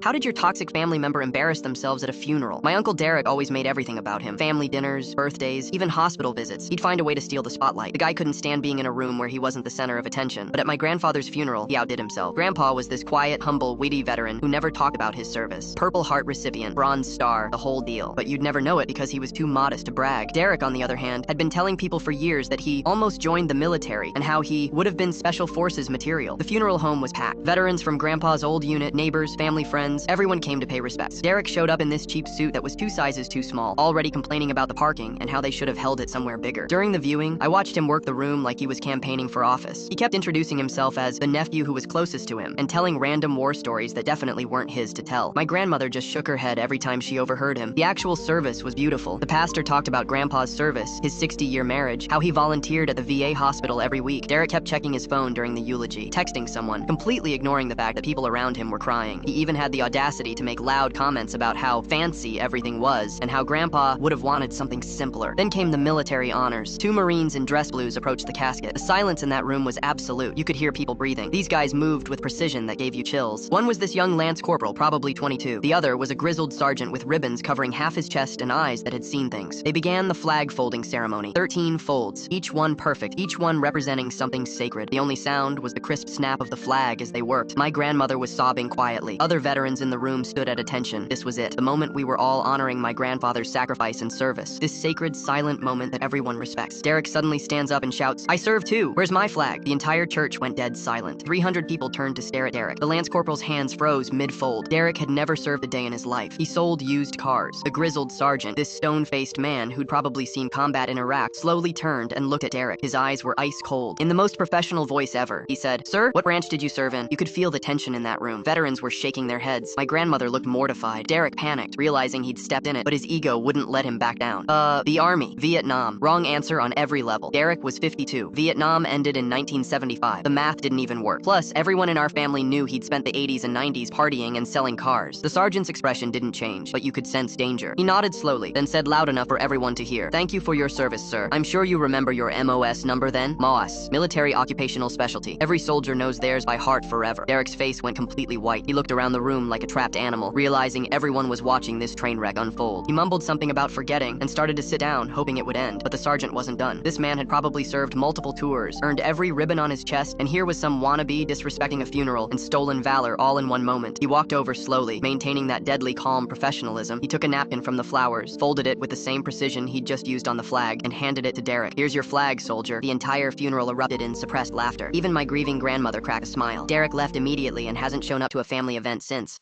How did your toxic family member embarrass themselves at a funeral? My Uncle Derek always made everything about him. Family dinners, birthdays, even hospital visits. He'd find a way to steal the spotlight. The guy couldn't stand being in a room where he wasn't the center of attention. But at my grandfather's funeral, he outdid himself. Grandpa was this quiet, humble, witty veteran who never talked about his service. Purple Heart recipient, Bronze Star, the whole deal. But you'd never know it because he was too modest to brag. Derek, on the other hand, had been telling people for years that he almost joined the military and how he would have been special forces material. The funeral home was packed. Veterans from Grandpa's old unit, neighbors, family friends, everyone came to pay respects. Derek showed up in this cheap suit that was 2 sizes too small, already complaining about the parking and how they should have held it somewhere bigger. During the viewing, I watched him work the room like he was campaigning for office. He kept introducing himself as the nephew who was closest to him and telling random war stories that definitely weren't his to tell. My grandmother just shook her head every time she overheard him. The actual service was beautiful. The pastor talked about Grandpa's service, his 60-year marriage, how he volunteered at the VA hospital every week. Derek kept checking his phone during the eulogy, texting someone, completely ignoring the fact that people around him were crying. He even had the audacity to make loud comments about how fancy everything was and how Grandpa would have wanted something simpler. Then came the military honors. 2 Marines in dress blues approached the casket. The silence in that room was absolute. You could hear people breathing. These guys moved with precision that gave you chills. One was this young Lance Corporal, probably 22. The other was a grizzled sergeant with ribbons covering half his chest and eyes that had seen things. They began the flag folding ceremony. 13 folds, each one perfect, each one representing something sacred. The only sound was the crisp snap of the flag as they worked. My grandmother was sobbing quietly. Other veterans in the room stood at attention. This was it, the moment we were all honoring my grandfather's sacrifice and service. This sacred, silent moment that everyone respects. Derek suddenly stands up and shouts, "I serve too! Where's my flag?" The entire church went dead silent. 300 people turned to stare at Derek. The Lance Corporal's hands froze mid-fold. Derek had never served a day in his life. He sold used cars. The grizzled sergeant, this stone-faced man who'd probably seen combat in Iraq, slowly turned and looked at Derek. His eyes were ice cold. In the most professional voice ever, he said, "Sir, what branch did you serve in?" You could feel the tension in that room. Veterans were shaking their heads. My grandmother looked mortified. Derek panicked, realizing he'd stepped in it, but his ego wouldn't let him back down. The Army. Vietnam. Wrong answer on every level. Derek was 52. Vietnam ended in 1975. The math didn't even work. Plus, everyone in our family knew he'd spent the 80s and 90s partying and selling cars. The sergeant's expression didn't change, but you could sense danger. He nodded slowly, then said loud enough for everyone to hear, "Thank you for your service, sir. I'm sure you remember your MOS number then?" MOS. Military Occupational Specialty. Every soldier knows theirs by heart forever. Derek's face went completely white. He looked around the room like a trapped animal, realizing everyone was watching this train wreck unfold. He mumbled something about forgetting and started to sit down, hoping it would end, but the sergeant wasn't done. This man had probably served multiple tours, earned every ribbon on his chest, and here was some wannabe disrespecting a funeral and stolen valor all in one moment. He walked over slowly, maintaining that deadly calm professionalism. He took a napkin from the flowers, folded it with the same precision he'd just used on the flag, and handed it to Derek. "Here's your flag, soldier." The entire funeral erupted in suppressed laughter. Even my grieving grandmother cracked a smile. Derek left immediately and hasn't shown up to a family event since.